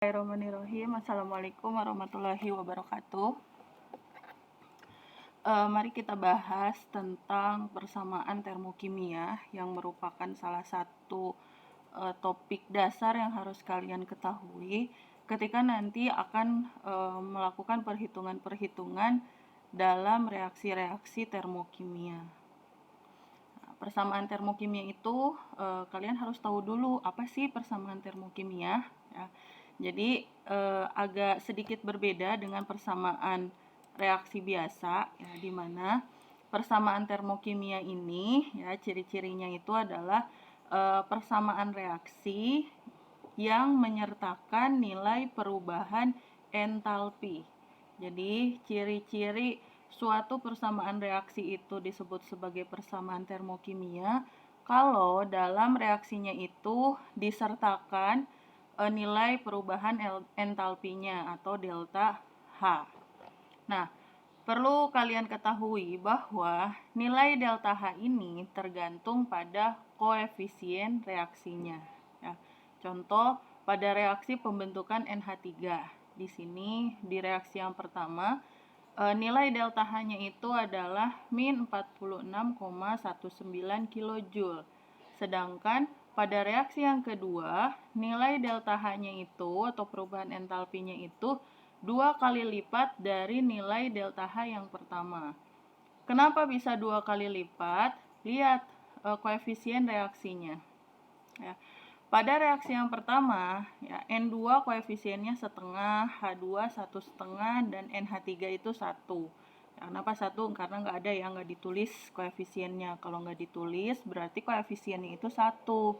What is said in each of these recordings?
Bismillahirrahmanirrahim. Assalamualaikum warahmatullahi wabarakatuh. Mari kita bahas tentang persamaan termokimia yang merupakan salah satu topik dasar yang harus kalian ketahui ketika nanti akan melakukan perhitungan-perhitungan dalam reaksi-reaksi termokimia. Persamaan termokimia itu kalian harus tahu dulu apa sih persamaan termokimia ya. Jadi agak sedikit berbeda dengan persamaan reaksi biasa ya, di mana persamaan termokimia ini ya ciri-cirinya itu adalah persamaan reaksi yang menyertakan nilai perubahan entalpi. Jadi ciri-ciri suatu persamaan reaksi itu disebut sebagai persamaan termokimia kalau dalam reaksinya itu disertakan nilai perubahan entalpinya atau delta H. Nah, perlu kalian ketahui bahwa nilai delta H ini tergantung pada koefisien reaksinya. Ya. Contoh pada reaksi pembentukan NH3. Di sini di reaksi yang pertama nilai delta H-nya itu adalah min 46,19 kJ. Sedangkan pada reaksi yang kedua, nilai delta H-nya itu atau perubahan entalpinya itu 2 kali lipat dari nilai delta H yang pertama. Kenapa bisa 2 kali lipat? Lihat koefisien reaksinya. Ya. Pada reaksi yang pertama, ya, N2 koefisiennya setengah, H2 1,5, dan NH3 itu 1. Ya, kenapa 1? Karena nggak ada yang nggak ditulis koefisiennya. Kalau nggak ditulis, berarti koefisiennya itu 1.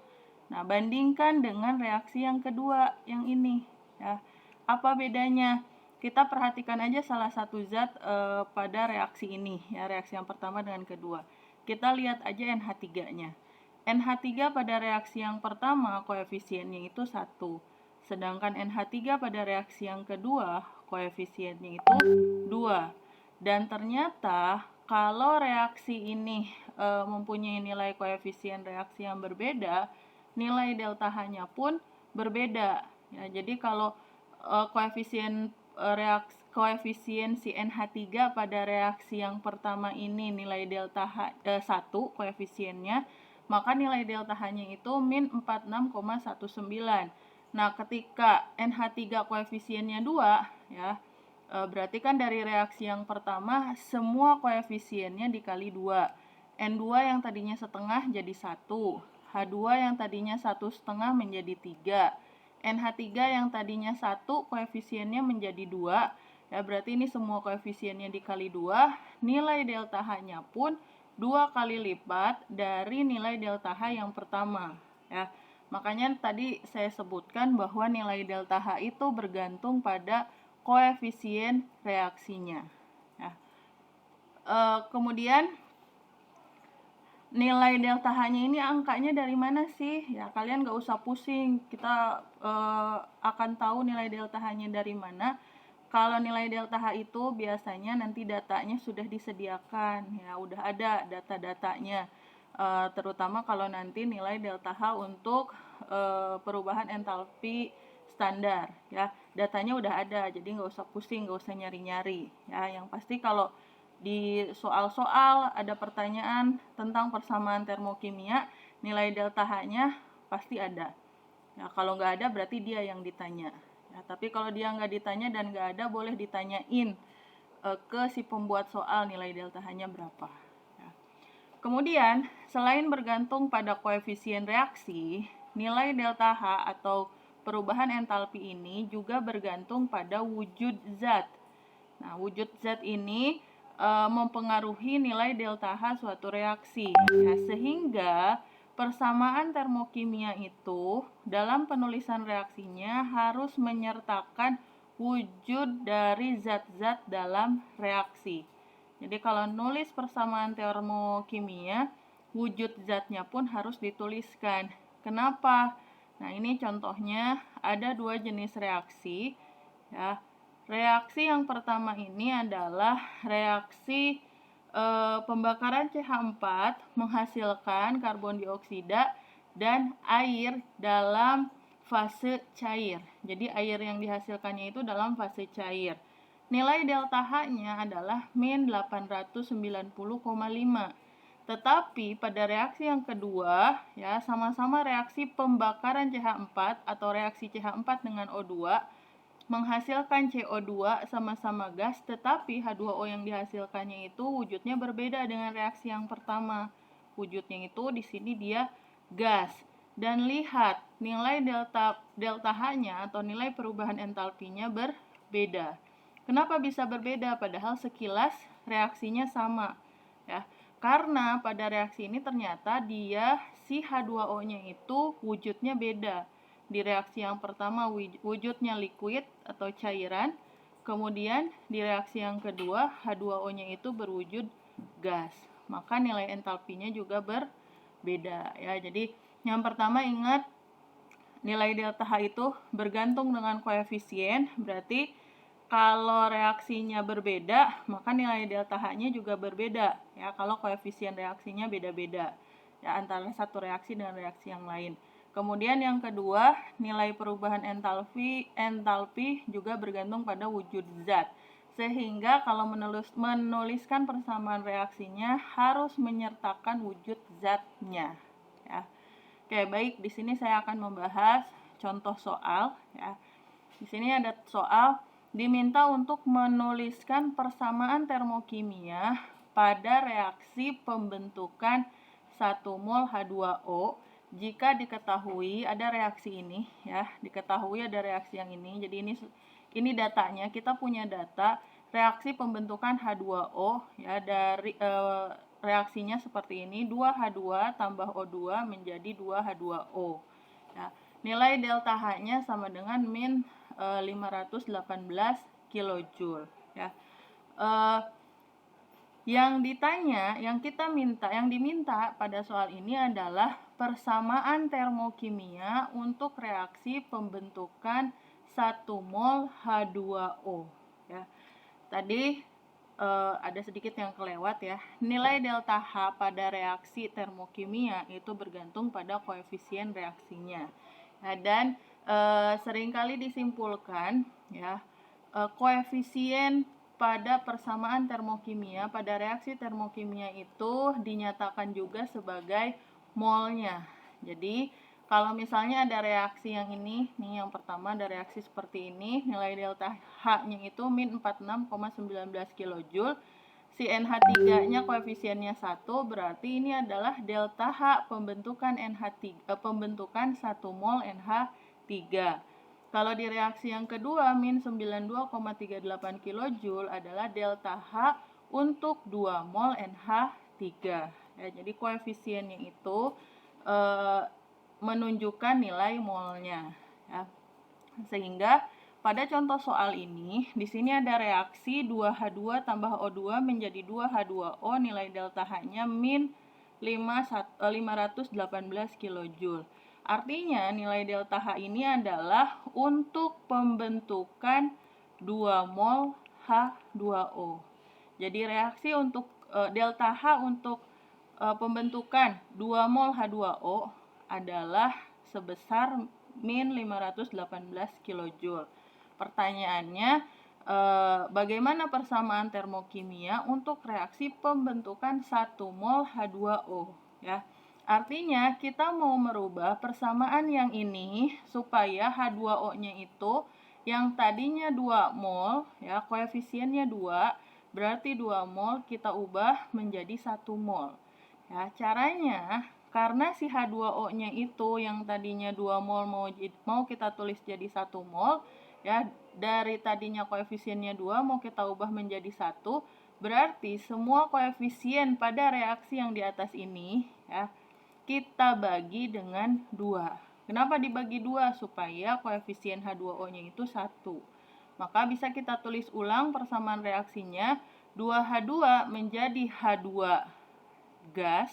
Nah, bandingkan dengan reaksi yang kedua, yang ini. Ya. Apa bedanya? Kita perhatikan aja salah satu zat pada reaksi ini, ya, reaksi yang pertama dengan kedua. Kita lihat aja NH3-nya. NH3 pada reaksi yang pertama koefisiennya itu 1. Sedangkan NH3 pada reaksi yang kedua koefisiennya itu 2. Dan ternyata kalau reaksi ini mempunyai nilai koefisien reaksi yang berbeda, nilai delta H-nya pun berbeda. Ya, jadi kalau koefisien si NH3 pada reaksi yang pertama ini nilai delta H 1 koefisiennya, maka nilai delta H-nya itu min 46,19. Nah, ketika NH3 koefisiennya 2, ya, berarti kan dari reaksi yang pertama semua koefisiennya dikali 2. N2 yang tadinya setengah jadi 1. H2 yang tadinya 1,5 menjadi 3. NH3 yang tadinya 1 koefisiennya menjadi 2. Ya, berarti ini semua koefisiennya dikali 2. Nilai delta H-nya pun 2 kali lipat dari nilai delta H yang pertama. Ya, makanya tadi saya sebutkan bahwa nilai delta H itu bergantung pada koefisien reaksinya. Ya. Kemudian nilai delta H-nya ini angkanya dari mana sih? Ya, kalian nggak usah pusing. Kita akan tahu nilai delta H-nya dari mana. Kalau nilai delta H itu biasanya nanti datanya sudah disediakan, ya udah ada data-datanya. Terutama kalau nanti nilai delta H untuk perubahan entalpi standar, ya datanya udah ada, jadi nggak usah pusing, nggak usah nyari-nyari. Ya, yang pasti kalau di soal-soal ada pertanyaan tentang persamaan termokimia, nilai delta H-nya pasti ada. Ya, kalau nggak ada berarti dia yang ditanya. Ya, tapi kalau dia nggak ditanya dan nggak ada, boleh ditanyain ke si pembuat soal nilai delta H-nya berapa. Ya. Kemudian, selain bergantung pada koefisien reaksi, nilai delta H atau perubahan entalpi ini juga bergantung pada wujud zat. Nah, wujud zat ini mempengaruhi nilai delta H suatu reaksi. Ya, sehingga persamaan termokimia itu dalam penulisan reaksinya harus menyertakan wujud dari zat-zat dalam reaksi. Jadi kalau nulis persamaan termokimia, wujud zatnya pun harus dituliskan. Kenapa? Nah, ini contohnya ada 2 jenis reaksi. Ya. Reaksi yang pertama ini adalah reaksi pembakaran CH4 menghasilkan karbon dioksida dan air dalam fase cair. Jadi air yang dihasilkannya itu dalam fase cair. Nilai delta H-nya adalah min 890,5. Tetapi pada reaksi yang kedua, ya, sama-sama reaksi pembakaran CH4 atau reaksi CH4 dengan O2 menghasilkan CO2 sama-sama gas, tetapi H2O yang dihasilkannya itu wujudnya berbeda dengan reaksi yang pertama. Wujudnya itu di sini dia gas. Dan lihat nilai delta H-nya atau nilai perubahan entalpinya berbeda. Kenapa bisa berbeda padahal sekilas reaksinya sama? Ya, karena pada reaksi ini ternyata dia si H2O-nya itu wujudnya beda. Di reaksi yang pertama wujudnya liquid atau cairan, kemudian di reaksi yang kedua H2O-nya itu berwujud gas. Maka nilai entalpinya juga berbeda ya. Jadi yang pertama ingat nilai delta H itu bergantung dengan koefisien, berarti kalau reaksinya berbeda, maka nilai delta H-nya juga berbeda ya kalau koefisien reaksinya beda-beda ya antara satu reaksi dengan reaksi yang lain. Kemudian yang kedua, nilai perubahan entalpi juga bergantung pada wujud zat. Sehingga kalau menuliskan persamaan reaksinya harus menyertakan wujud zatnya ya. Oke, baik, di sini saya akan membahas contoh soal ya. Di sini ada soal diminta untuk menuliskan persamaan termokimia pada reaksi pembentukan 1 mol H2O jika diketahui ada reaksi ini ya, diketahui ada reaksi yang ini. Jadi ini datanya, kita punya data reaksi pembentukan H2O ya, dari reaksinya seperti ini, 2H2 tambah O2 menjadi 2H2O ya. Nilai delta H-nya sama dengan min 518 kilojoule ya. Yang diminta pada soal ini adalah persamaan termokimia untuk reaksi pembentukan 1 mol H2O ya. Tadi ada sedikit yang kelewat ya. Nilai delta H pada reaksi termokimia itu bergantung pada koefisien reaksinya. Nah, dan seringkali disimpulkan ya, koefisien pada persamaan termokimia pada reaksi termokimia itu dinyatakan juga sebagai molnya. Jadi kalau misalnya ada reaksi yang ini, nih yang pertama ada reaksi seperti ini, nilai delta H-nya itu min 46,19 kJ. Si NH3-nya koefisiennya 1, berarti ini adalah delta H pembentukan pembentukan 1 mol NH3. Kalau di reaksi yang kedua, min 92,38 kJ adalah delta H untuk 2 mol NH3. Ya, jadi koefisiennya itu menunjukkan nilai molnya. Ya. Sehingga pada contoh soal ini, di sini ada reaksi 2H2 tambah O2 menjadi 2H2O, nilai delta H-nya min 518 kJ. Artinya nilai delta H ini adalah untuk pembentukan 2 mol H2O. Jadi reaksi untuk delta H untuk pembentukan 2 mol H2O adalah sebesar min 518 kJ. Pertanyaannya, bagaimana persamaan termokimia untuk reaksi pembentukan 1 mol H2O ya. Artinya kita mau merubah persamaan yang ini supaya H2O-nya itu yang tadinya 2 mol ya, koefisiennya 2, berarti 2 mol kita ubah menjadi 1 mol. Ya, caranya karena si H2O-nya itu yang tadinya 2 mol mau kita tulis jadi 1 mol ya, dari tadinya koefisiennya 2 mau kita ubah menjadi 1, berarti semua koefisien pada reaksi yang di atas ini ya kita bagi dengan 2. Kenapa dibagi 2? Supaya koefisien H2O-nya itu 1. Maka bisa kita tulis ulang persamaan reaksinya, 2H2 menjadi H2 gas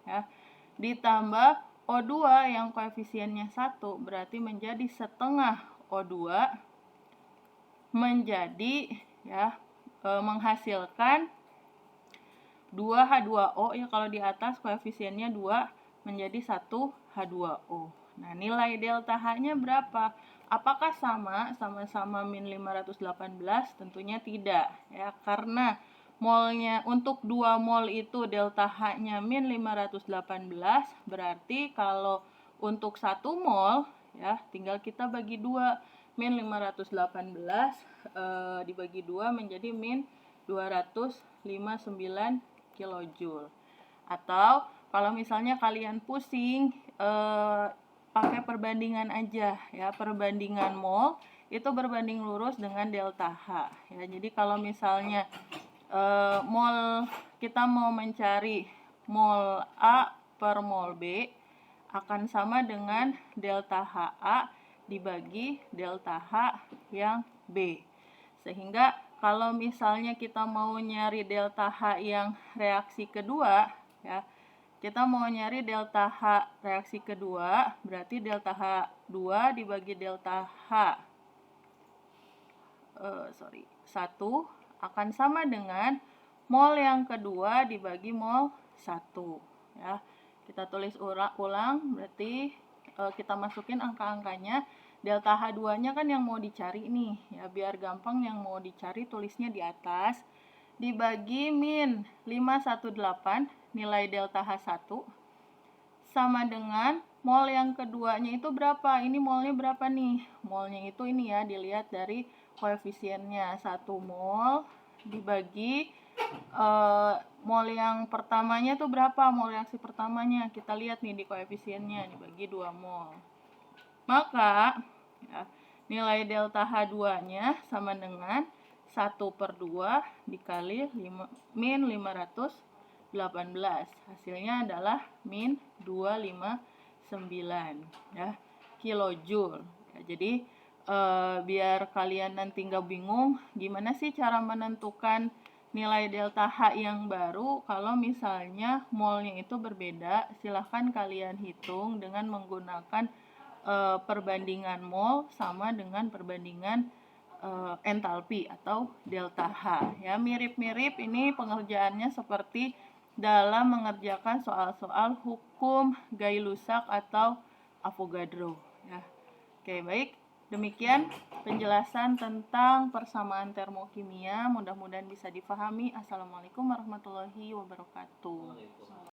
ya, ditambah O2 yang koefisiennya 1, berarti menjadi setengah O2 menjadi ya menghasilkan 2H2O ya, kalau di atas koefisiennya 2 menjadi 1H2O. Nah, nilai delta H-nya berapa? Apakah sama-sama min 518? Tentunya tidak, ya, karena molnya untuk 2 mol itu delta H-nya min 518, berarti kalau untuk 1 mol, ya, tinggal kita bagi 2. Min 518 dibagi 2 menjadi min 259 kilojoule. Atau kalau misalnya kalian pusing, pakai perbandingan aja, ya, perbandingan mol itu berbanding lurus dengan delta H, ya. Jadi kalau misalnya mol kita mau mencari mol A per mol B akan sama dengan delta HA dibagi delta H yang B. Sehingga kalau misalnya kita mau nyari delta H yang reaksi kedua, ya, kita mau nyari delta H reaksi kedua, berarti delta H2 dibagi delta H 1 akan sama dengan mol yang kedua dibagi mol 1, ya. Kita tulis ulang, berarti kita masukin angka-angkanya. Delta H2-nya kan yang mau dicari nih, ya, biar gampang yang mau dicari tulisnya di atas. Dibagi min 518 nilai delta H1 sama dengan mol yang keduanya itu berapa? Ini molnya berapa nih? Molnya itu ini, ya, dilihat dari koefisiennya. 1 mol dibagi mol yang pertamanya itu berapa? Mol reaksi pertamanya kita lihat nih di koefisiennya, dibagi 2 mol. Maka, ya, nilai delta H2-nya sama dengan 1/2 dikali min 518. Hasilnya adalah min 259, ya, kilojoule. Ya, jadi biar kalian nanti nggak bingung gimana sih cara menentukan nilai delta H yang baru kalau misalnya molnya itu berbeda, silahkan kalian hitung dengan menggunakan perbandingan mol sama dengan perbandingan entalpi atau delta H, ya. Mirip-mirip ini pengerjaannya seperti dalam mengerjakan soal-soal hukum Gay-Lussac atau Avogadro, ya. Oke, baik. Demikian penjelasan tentang persamaan termokimia. Mudah-mudahan bisa difahami. Assalamualaikum warahmatullahi wabarakatuh.